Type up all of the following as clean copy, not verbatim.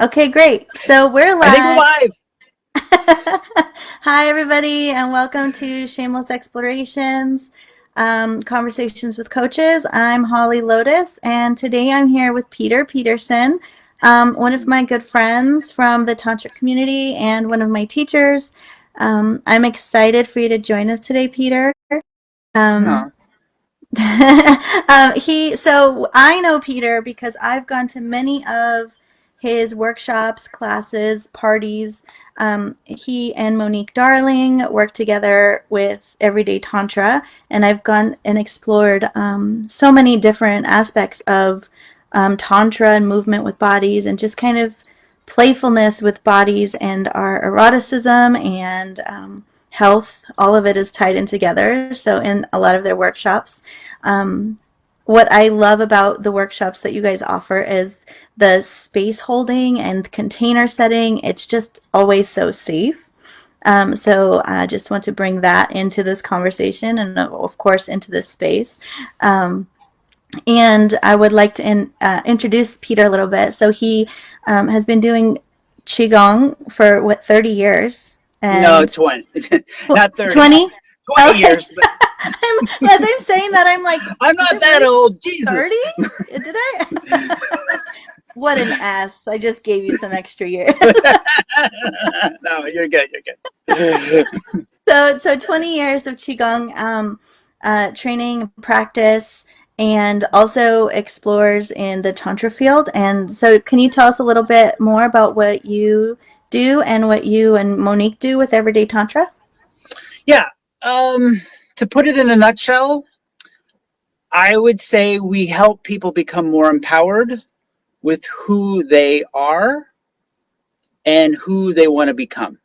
Okay, great. So we're I think we're live. live. Hi, everybody, and welcome to Shameless Explorations, Conversations with Coaches. I'm Holly Lotus, and today I'm here with Peter Peterson, one of my good friends from the Tantric community and one of my teachers. I'm excited for you to join us today, Peter. Um, No. so I know Peter because I've gone to many of his workshops, classes, parties. He and Monique Darling work together with Everyday Tantra, and I've gone and explored so many different aspects of Tantra and movement with bodies and just kind of playfulness with bodies and our eroticism and health. All of it is tied in together. So, in a lot of their workshops, um, what I love about the workshops that you guys offer is the space holding and container setting. It's just always so safe. So I just want to bring that into this conversation and, of course, into this space. Um, and I would like to introduce Peter a little bit. So he has been doing Qigong for what, 30 years? No, And 20. Not 30. 20? 20 Okay. years, but As I'm saying that, I'm like, I'm is not it that really old. Jesus. 30? Did I? What an ass. I just gave you some extra years. No, you're good. You're good. So 20 years of Qigong training, practice, and also explores in the Tantra field. And so, can you tell us a little bit more about what you do and what you and Monique do with Everyday Tantra? Yeah. Um, to put it in a nutshell, I would say we help people become more empowered with who they are and who they want to become.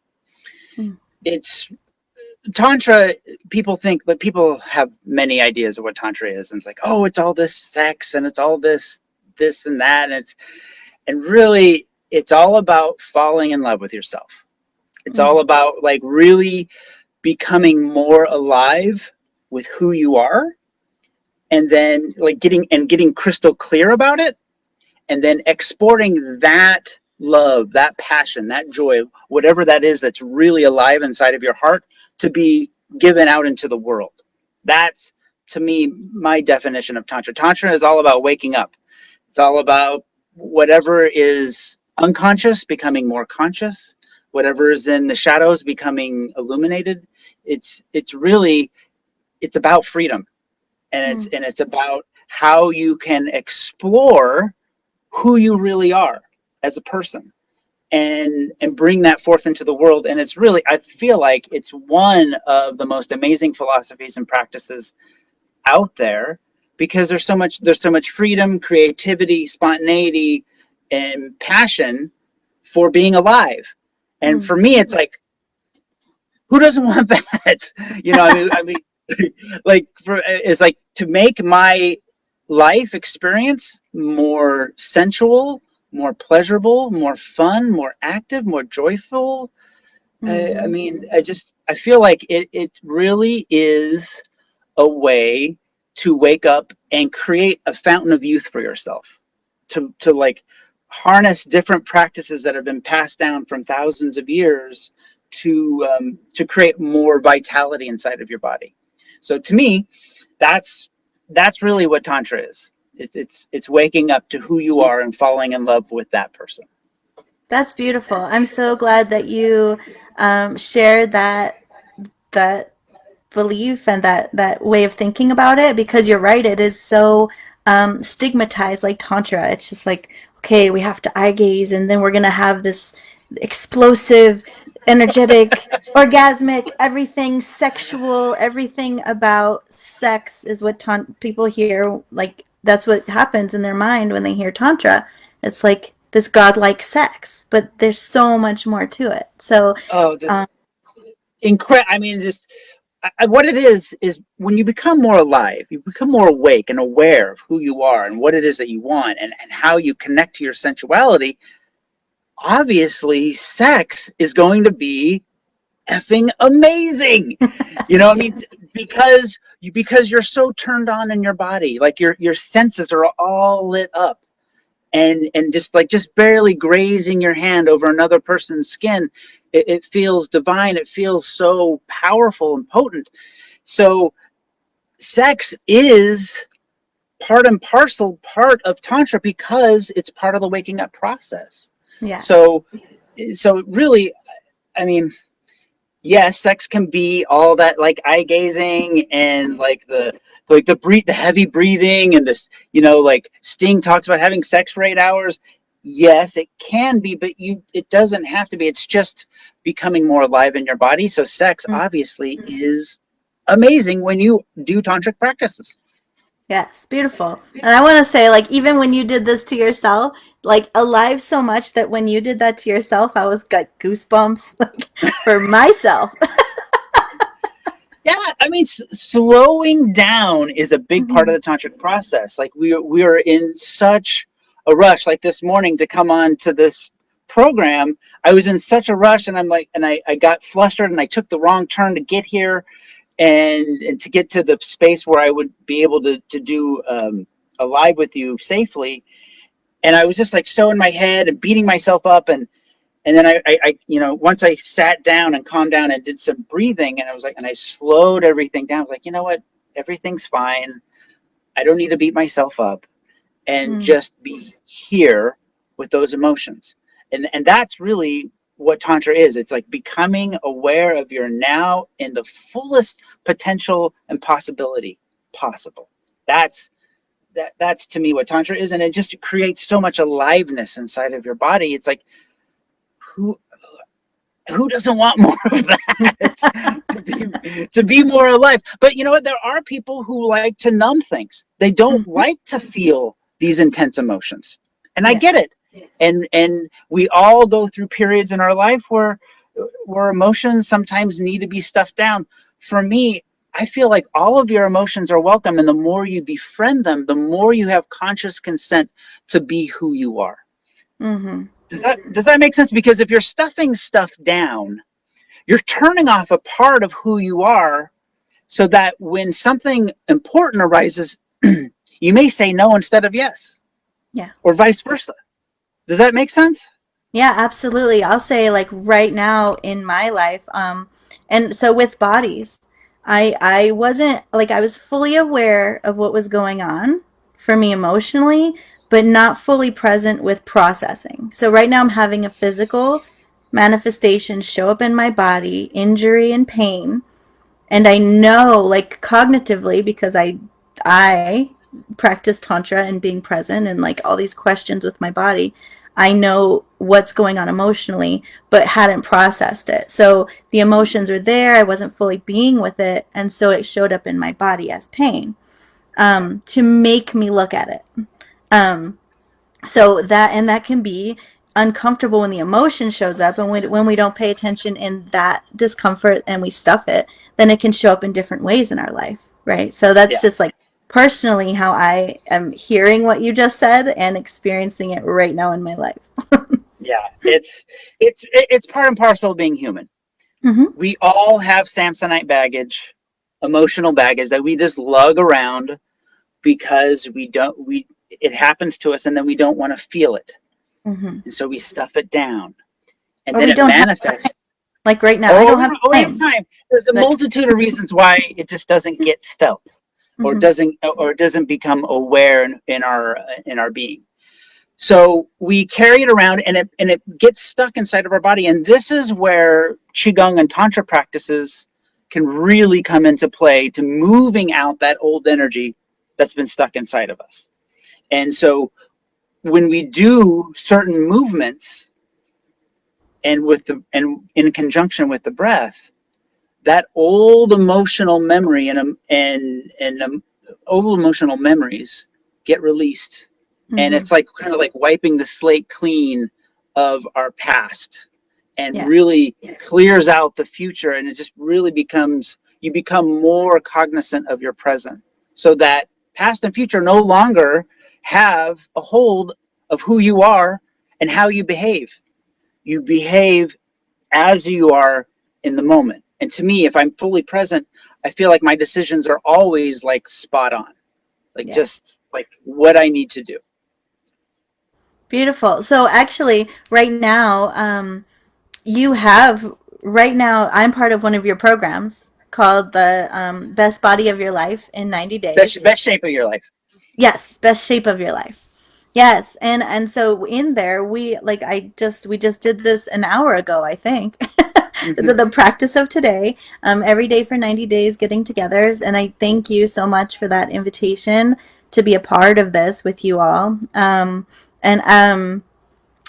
Mm. It's Tantra, people think, but people have many ideas of what Tantra is. And it's like, oh, it's all this sex and it's all this and that. And really, it's all about falling in love with yourself. It's Mm. all about like really becoming more alive with who you are and then like getting crystal clear about it and then exporting that love, that passion, that joy, whatever that is that's really alive inside of your heart to be given out into the world. That's to me my definition of Tantra. Tantra is all about waking up. It's all about whatever is unconscious becoming more conscious, whatever is in the shadows becoming illuminated. It's really it's about freedom and Mm. it's about how you can explore who you really are as a person and bring that forth into the world. And it's really, I feel like it's one of the most amazing philosophies and practices out there because there's so much freedom, creativity, spontaneity, and passion for being alive. And Mm. for me it's like, who doesn't want that? I mean like for it's like to make my life experience more sensual, more pleasurable, more fun, more active, more joyful. I Mm. mean, I feel like it really is a way to wake up and create a fountain of youth for yourself. To like harness different practices that have been passed down from thousands of years to create more vitality inside of your body. So to me, that's that's really what tantra is. It's waking up to who you are and falling in love with that person. That's beautiful. I'm so glad that you shared that belief and that way of thinking about it because you're right, it is so stigmatized like tantra. It's just like, okay, we have to eye gaze and then we're gonna have this explosive, energetic, orgasmic, everything sexual, everything about sex is what people hear. Like that's what happens in their mind when they hear tantra. It's like this godlike sex, but there's so much more to it. So Oh, the um, I mean, just what it is when you become more alive, you become more awake and aware of who you are and what it is that you want and how you connect to your sensuality. Obviously, sex is going to be effing amazing. I mean, because you're so turned on in your body, like your senses are all lit up, and just barely grazing your hand over another person's skin, it feels divine. It feels so powerful and potent. So sex is part and parcel part of tantra because it's part of the waking up process. Yes. So really, I mean, yes, sex can be all that, like eye gazing and the heavy breathing and this, like Sting talks about having sex for 8 hours. Yes, it can be, but it doesn't have to be. It's just becoming more alive in your body. So sex Mm. obviously is amazing when you do tantric practices. Yes, beautiful. And I want to say, like, even when you did this to yourself, like, alive so much that when you did that to yourself, I was got goosebumps, like, for myself. Yeah, I mean, slowing down is a big part of Hmm. the tantric process. Like we are in such a rush. Like this morning to come on to this program, I was in such a rush, and I'm like, and I got flustered, and I took the wrong turn to get here, and to get to the space where I would be able to do a live with you safely. And I was just like so in my head and beating myself up, and then once I sat down and calmed down and did some breathing, and I was like, and I slowed everything down. I was like, you know what, everything's fine. I don't need to beat myself up, and Mm. just be here with those emotions. And that's really what tantra is. It's like becoming aware of your now in the fullest potential and possibility possible. That's to me what tantra is, and it just creates so much aliveness inside of your body. It's like, who who doesn't want more of that? To be more alive. But you know what, there are people who like to numb things. They don't Hmm. like to feel these intense emotions, and I get Yes. it. And we all go through periods in our life where emotions sometimes need to be stuffed down. For me, I feel like all of your emotions are welcome, and the more you befriend them, the more you have conscious consent to be who you are. Hmm. Does that make sense? Because if you're stuffing stuff down, you're turning off a part of who you are, so that when something important arises, you may say no instead of yes, Yeah. or vice versa. Does that make sense? Yeah, absolutely. I'll say like right now in my life, and so with bodies, I wasn't like I was fully aware of what was going on for me emotionally, but not fully present with processing. So right now I'm having a physical manifestation show up in my body, injury and pain, and I know like cognitively because I practice tantra and being present and like all these questions with my body, I know what's going on emotionally but hadn't processed it. So the emotions were there, I wasn't fully being with it, and so it showed up in my body as pain, to make me look at it. um, so that can be uncomfortable when the emotion shows up, and when we don't pay attention in that discomfort and we stuff it, then it can show up in different ways in our life, right? So that's Yeah, just like personally how I am hearing what you just said and experiencing it right now in my life. yeah. It's part and parcel of being human. Hmm. We all have Samsonite baggage, emotional baggage that we just lug around because we don't we it happens to us, and then we don't want to feel it, Hmm. and so we stuff it down, and Or then we it don't have manifests. time, like right now I Or don't we have don't, or we have time. time. There's a Like, multitude of reasons why it just doesn't get felt, hmm. or doesn't become aware in our being. So we carry it around, and it gets stuck inside of our body. And this is where qigong and tantra practices can really come into play, to moving out that old energy that's been stuck inside of us. And so when we do certain movements, and in conjunction with the breath, that old emotional memory and old emotional memories get released, and Hmm. it's like kind of like wiping the slate clean of our past, and Yeah. really clears out the future, and it just really becomes, you become more cognizant of your present, so that past and future no longer have a hold of who you are and how you behave as you are in the moment. And to me, if I'm fully present, I feel like my decisions are always like spot on, like Yes. just like what I need to do. Beautiful. So actually, right now, you have right now. I'm part of one of your programs called the Best Body of Your Life in 90 Best Days. best shape of your life. Yes, best shape of your life. Yes, and so in there we just did this an hour ago, I think. Hmm. The practice of today, every day for 90 days, getting-togethers, and I thank you so much for that invitation to be a part of this with you all. And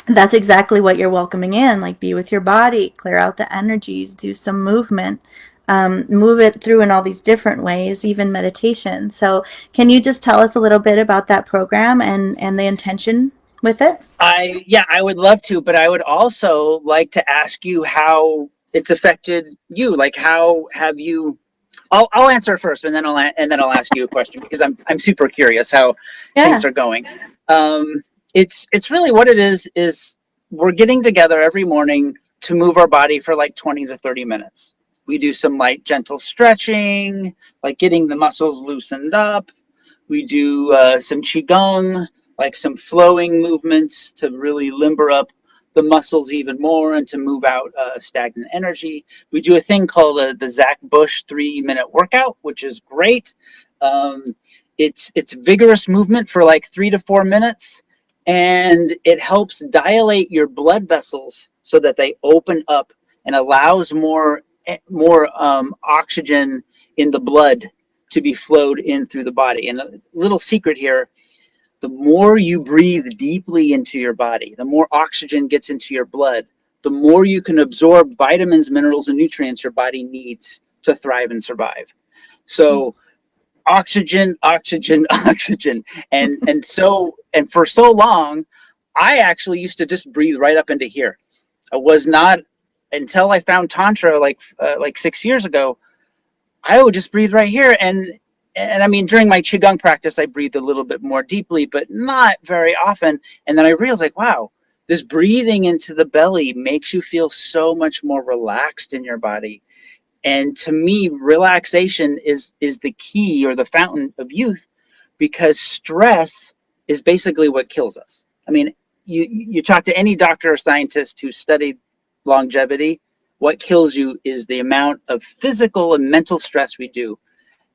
that's exactly what you're welcoming in. Like, be with your body, clear out the energies, do some movement, move it through in all these different ways, even meditation. So, can you just tell us a little bit about that program and the intention with it? I would love to, but I would also like to ask you how it's affected you. Like, how have you? I'll answer it first, and then I'll ask you a question because I'm super curious how things Yeah. are going. Um, it's really what it is we're getting together every morning to move our body for like 20 to 30 minutes. We do some light, gentle stretching, like getting the muscles loosened up. We do some qigong, like some flowing movements to really limber up the muscles even more and to move out stagnant energy. We do a thing called the Zach Bush 3 minute workout, which is great. Um, it's vigorous movement for like 3 to 4 minutes, and it helps dilate your blood vessels so that they open up and allows more oxygen in the blood to be flowed in through the body. And a little secret here, the more you breathe deeply into your body, the more oxygen gets into your blood, the more you can absorb vitamins, minerals, and nutrients your body needs to thrive and survive. So oxygen, oxygen, oxygen. And for so long, I actually used to just breathe right up into here. I was not until I found Tantra like 6 years ago. I would just breathe right here, and I mean during my qigong practice, I breathed a little bit more deeply, but not very often. And then I realized, like, wow, this breathing into the belly makes you feel so much more relaxed in your body. And to me, relaxation is the key or the fountain of youth, because stress is basically what kills us. I mean, you talk to any doctor or scientist who studied longevity, what kills you is the amount of physical and mental stress we do.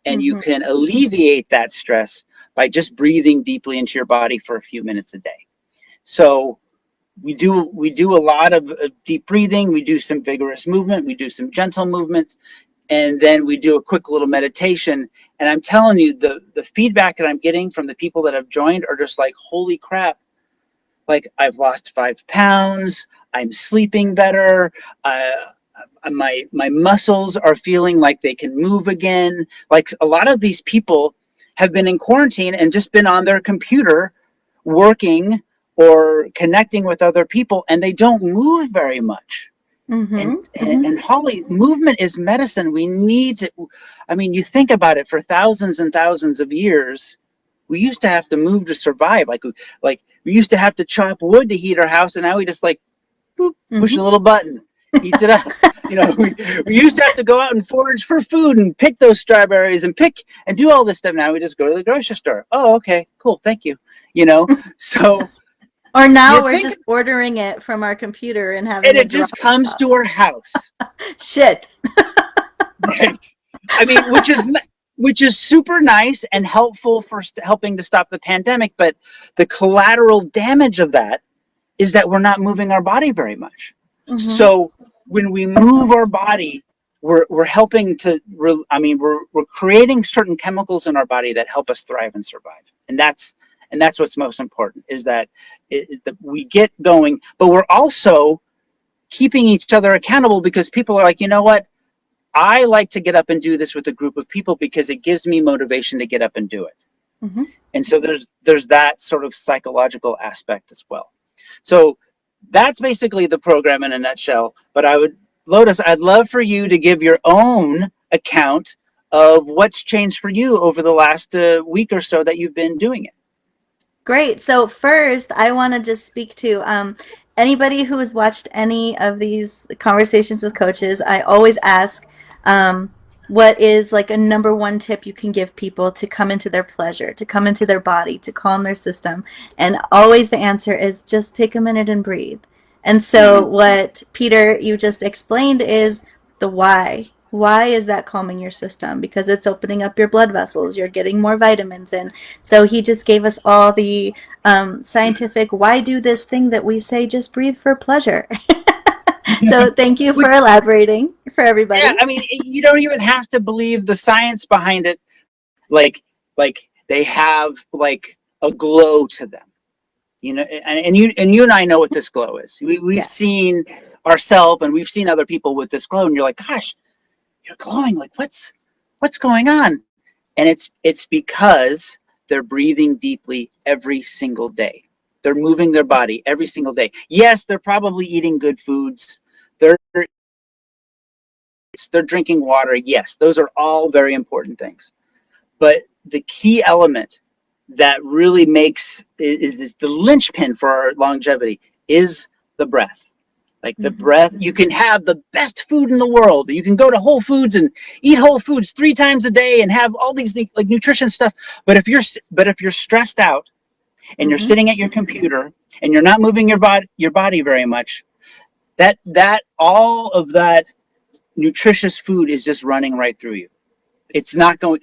And you Mm-hmm. can alleviate that stress by just breathing deeply into your body for a few minutes a day. So we do a lot of deep breathing, we do some vigorous movement, we do some gentle movement, and then we do a quick little meditation. And I'm telling you, the feedback that I'm getting from the people that have joined are just like, holy crap, like I've lost 5 pounds, I'm sleeping better, uh, my muscles are feeling like they can move again. Like a lot of these people have been in quarantine and just been on their computer working or connecting with other people, and they don't move very much. Mm-hmm. and Mm-hmm. and Holly, movement is medicine. We need to. I mean, you think about it, for thousands and thousands of years we used to have to move to survive. Like we used to have to chop wood to heat our house, and now we just like boop, push Mm-hmm. a little button, heats it up. We used to have to go out and forage for food and pick those strawberries and pick and do all this stuff. Now we just go to the grocery store. Oh, okay, cool, thank you. you know so Or you now we're think, just ordering it from our computer and and having it it just drop comes off. to our house. Shit. Right. I mean, which is super nice and helpful for helping to stop the pandemic, but the collateral damage of that is that we're not moving our body very much. Mm-hmm. So when we move our body, we're helping to. I mean, we're creating certain chemicals in our body that help us thrive and survive, and that's what's most important, is that we get going, but we're also keeping each other accountable, because people are like, you know what, I like to get up and do this with a group of people because it gives me motivation to get up and do it. Mm-hmm. And so there's that sort of psychological aspect as well. So that's basically the program in a nutshell. But Lotus, I'd love for you to give your own account of what's changed for you over the last week or so that you've been doing it. Great. So first, I want to just speak to anybody who has watched any of these conversations with coaches. I always ask, what is like a number one tip you can give people to come into their pleasure, to come into their body, to calm their system? And always the answer is just take a minute and breathe. And so, Hmm. what Peter, you just explained is the why. Why is that calming your system? Because it's opening up your blood vessels, you're getting more vitamins in. So, he just gave us all the scientific why do this thing that we say just breathe for pleasure. So, thank you for Which, elaborating for yeah, everybody. I mean, you don't even have to believe the science behind it. Like they have like a glow to them, you know, and you and I know what this glow is. We've Yes. seen ourselves and we've seen other people with this glow, and you're like, gosh, you're glowing. Like what's going on? And it's because they're breathing deeply every single day. They're moving their body every single day. Yes, they're probably eating good foods. They're they're drinking water. Yes, those are all very important things. But the key element that really makes is the linchpin for our longevity is the breath. Like the Mm-hmm. breath, you can have the best food in the world. You can go to Whole Foods and eat Whole Foods 3 times a day and have all these like nutrition stuff. But if you're stressed out and you're Mm-hmm. sitting at your computer and you're not moving your body very much, that all of that nutritious food is just running right through you. It's not going.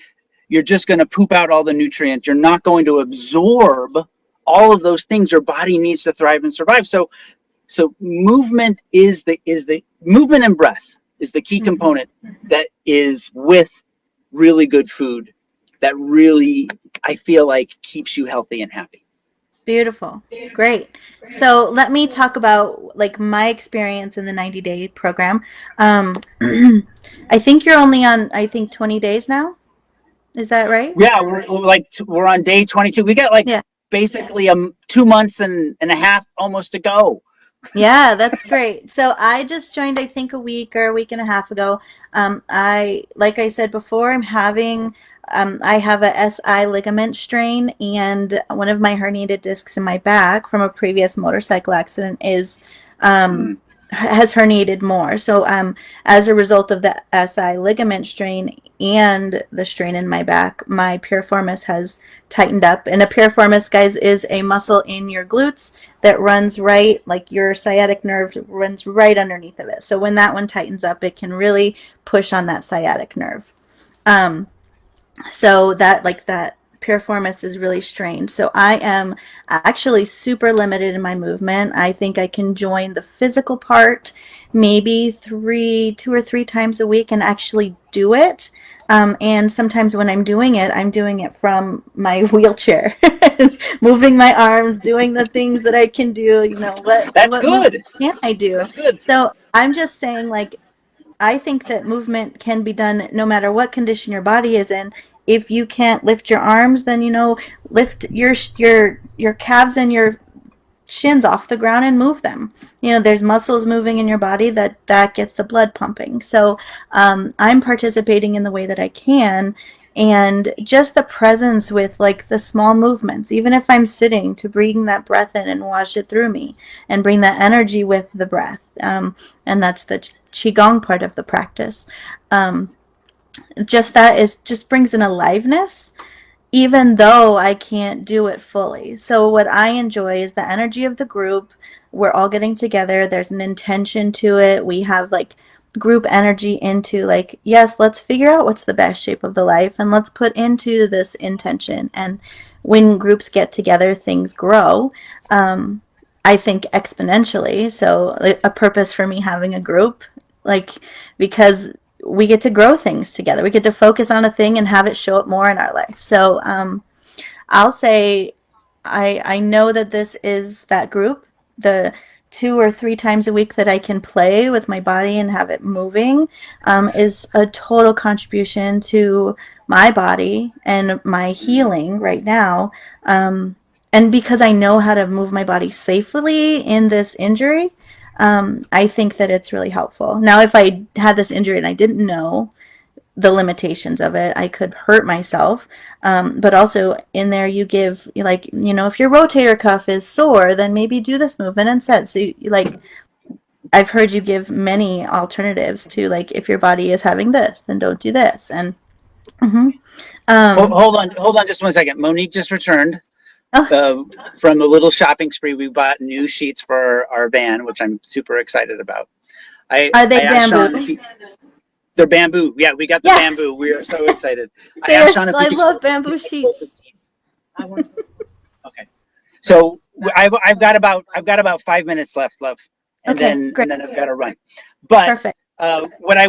You're just going to poop out all the nutrients. You're not going to absorb all of those things your body needs to thrive and survive. So movement is the movement and breath is the key Mm-hmm. component that is with really good food that really I feel like keeps you healthy and happy. Beautiful. Great. So let me talk about like my experience in the 90-day program. Um, I think you're only on, I think, 20 days now. Is that right? Yeah, we're on day 22. We got like Yeah. basically 2 months and a half almost to go. Yeah, that's great. So I just joined, I think, a week or a week and a half ago. Like I said before, I have a SI ligament strain, and one of my herniated discs in my back from a previous motorcycle accident um, Mm, has herniated more. So, as a result of the SI ligament strain and the strain in my back, my piriformis has tightened up. And a piriformis, guys, is a muscle in your glutes that runs right, like your sciatic nerve runs right underneath of it. So when that one tightens up, it can really push on that sciatic nerve. Um, so that piriformis is really strained. So I am actually super limited in my movement. I think I can join the physical part maybe 2 or 3 times a week and actually do it. And sometimes when I'm doing it from my wheelchair, moving my arms, doing the things that I can do. You know, that's what movement good. can I do? That's good. So I'm just saying, like, I think that movement can be done no matter what condition your body is in. If you can't lift your arms, then lift your calves and your shins off the ground and move them. There's muscles moving in your body that gets the blood pumping. So I'm participating in the way that I can, and just the presence with like the small movements, even if I'm sitting, to bring that breath in and wash it through me and bring that energy with the breath. And that's the qigong part of the practice. Um, just that is just brings an aliveness even though I can't do it fully. So, what I enjoy is the energy of the group. We're all getting together, there's an intention to it. We have like group energy into, like, yes, let's figure out what's the best shape of the life and let's put into this intention. And when groups get together, things grow. Um, I think exponentially. So, like, a purpose for me having a group, like, because we get to grow things together. We get to focus on a thing and have it show up more in our life. So I'll say I know that this is that group, the 2 or 3 times a week that I can play with my body and have it moving, is a total contribution to my body and my Mm. healing right now. Um, and because I know how to move my body safely in this injury, I think that it's really helpful. Now, if I had this injury and I didn't know the limitations of it, I could hurt myself. But also in there, you give, like, if your rotator cuff is sore, then maybe do this movement instead. So, like, I've heard you give many alternatives to, like, if your body is having this, then don't do this. And mhm. um, Hold on just 1 second. Monique just returned oh, uh, from a little shopping spree. We bought new sheets for our van, which I'm super excited about. are they I asked Sean if bamboo? he, they're bamboo. Yeah, we got the Yes, bamboo. We are so excited. I they are. asked Sean if we I could share love 15 bamboo minutes. Both sheets. 15. I want. Okay. So I've got about 5 minutes left, love, Okay, great, and then I've got to run. But perfect. what I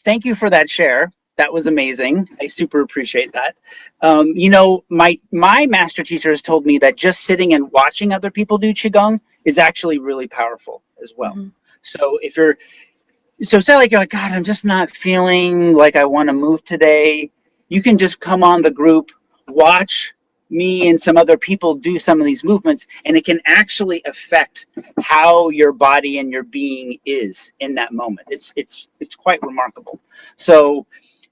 thank you for that share. That was amazing. I super appreciate that. You know, my master teacher has told me that just sitting and watching other people do qigong is actually really powerful as well. Hmm. So if you're so say like you're like, God, I'm just not feeling like I want to move today. You can just come on the group, watch me and some other people do some of these movements, and it can actually affect how your body and your being is in that moment. It's quite remarkable. So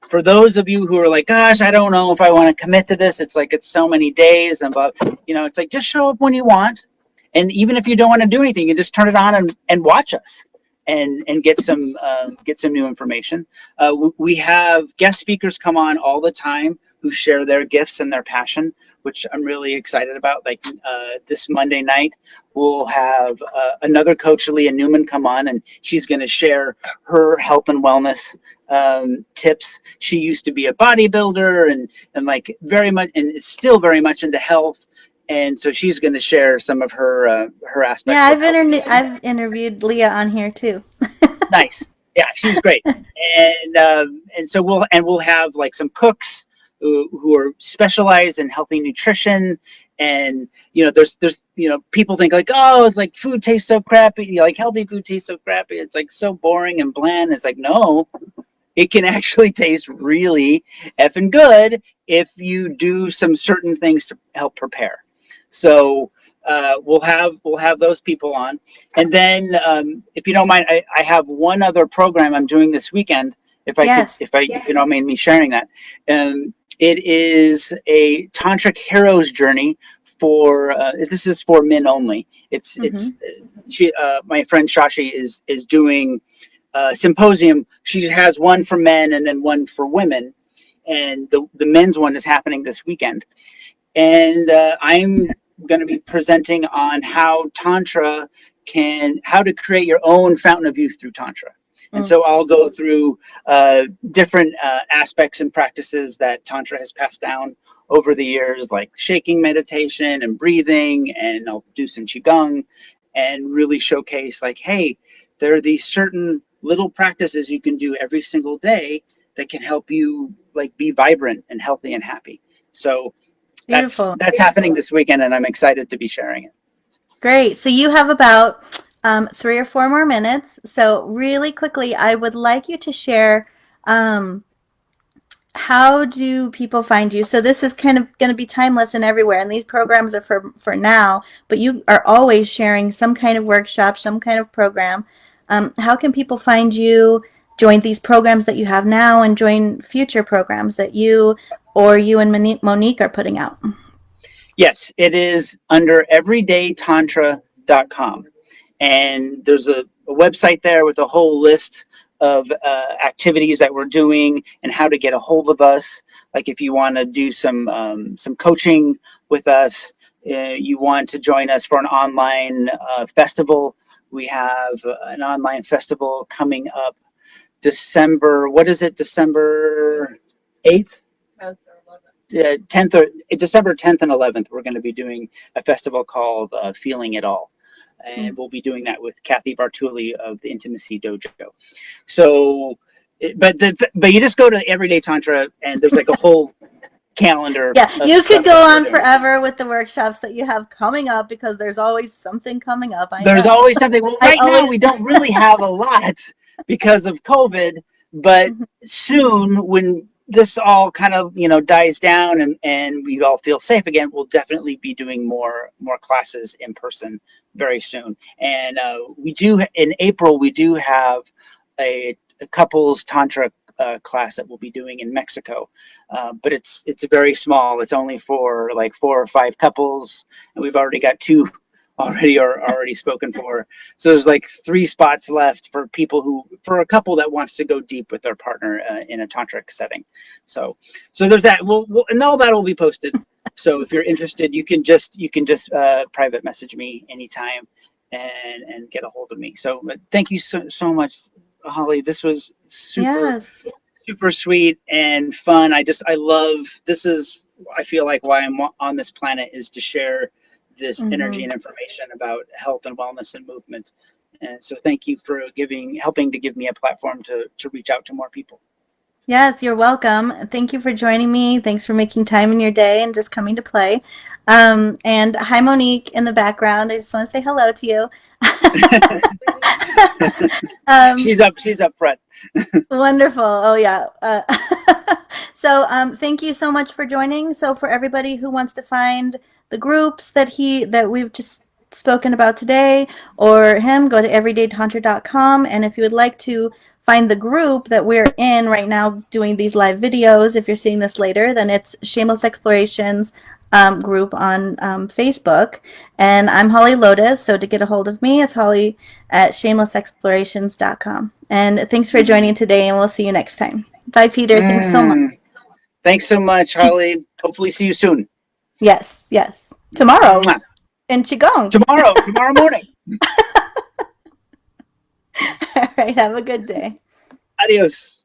for those of you who are like, gosh, I don't know if I want to commit to this, it's like it's so many days and but you know, it's like just show up when you want. And even if you don't want to do anything, you just turn it on and watch us and get some new information. We have guest speakers come on all the time who share their gifts and their passion, which I'm really excited about. Like this Monday night, we'll have another coach, Leah Newman, come on, and she's going to share her health and wellness tips. She used to be a bodybuilder and like very much and is still very much into health. And so she's going to share some of her Yeah, aspects of health and wellness. I've interviewed Leah on here too. Nice. Yeah, she's great. And so we'll have like some cooks who are specialized in healthy nutrition. And you know, there's you know, people think like, oh, it's like food tastes so crappy, like healthy food tastes so crappy. It's like so boring and bland. It's like, no, it can actually taste really effing good if you do some certain things to help prepare. So we'll have those people on, and then if you don't mind, I have one other program I'm doing this weekend. Yes. If you don't mind me sharing that, it is a tantric hero's journey for this is for men only. Hmm. She my friend Shashi is doing symposium. She has one for men and then one for women, and the men's one is happening this weekend. And I'm going to be presenting on how to create your own fountain of youth through Tantra. And Mm. so I'll go through different aspects and practices that Tantra has passed down over the years, like shaking meditation and breathing, and I'll do some Qigong and really showcase, like, hey, there are these certain little practices you can do every single day that can help you like be vibrant and healthy and happy. So Beautiful. that's happening this weekend, and I'm excited to be sharing it. Great. So you have about 3 or 4 more minutes. So really quickly, I would like you to share, um, how do people find you? So this is kind of going to be timeless and everywhere, and these programs are for now, but you are always sharing some kind of workshop, some kind of program. How can people find you, join these programs that you have now, and join future programs that you and Monique are putting out? Yes, it is under everydaytantra.com. And there's a website there with a whole list of activities that we're doing and how to get a hold of us. Like if you want to do some coaching with us, you want to join us for an online festival. We have an online festival coming up December. What is it? December 8th? 10th or December 10th and 11th, we're going to be doing a festival called Feeling It All. And Mm. we'll be doing that with Kathy Bartuli of the Intimacy Dojo. So, but you just go to Everyday Tantra and there's like a whole calendar Yeah, of you could stuff go that we're on doing. forever with the workshops that you have coming up because there's always something coming up. I There's know. always something. Well, I right now always. we don't really have a lot because of COVID, but Mhm. soon when this all kind of dies down and we all feel safe again, we'll definitely be doing more classes in person very soon. And we do in April we do have a couples tantra class that we'll be doing in Mexico, but it's very small. It's only for like 4 or 5 couples, and we've already got two already are already spoken for. So there's like 3 spots left for people who, for a couple that wants to go deep with their partner in a tantric setting. So, so there's that. And all that will be posted. So if you're interested, you can just private message me anytime and get a hold of me. So, but thank you so much, Holly. This was Yes. super sweet and fun. I love, this is, I feel like why I'm on this planet is to share this energy Hmm. and information about health and wellness and movement. And so thank you for helping to give me a platform to reach out to more people. Yes, you're welcome. Thank you for joining me. Thanks for making time in your day and just coming to play. And hi, Monique, in the background. I just want to say hello to you. um, She's up front. Wonderful. Oh, yeah. So, thank you so much for joining. So, for everybody who wants to find the groups that we've just spoken about today, or him, go to everydaytantra.com. And if you would like to find the group that we're in right now, doing these live videos, if you're seeing this later, then it's Shameless Explorations group on Facebook. And I'm Holly Lotus. So, to get a hold of me, it's Holly at shamelessexplorations.com. And thanks for joining today, and we'll see you next time. Bye, Peter. Thanks so much. Mm, thanks so much, Holly. Hopefully see you soon. Yes, yes. Tomorrow Mwah. in Qigong. Tomorrow morning. All right. Have a good day. Adios.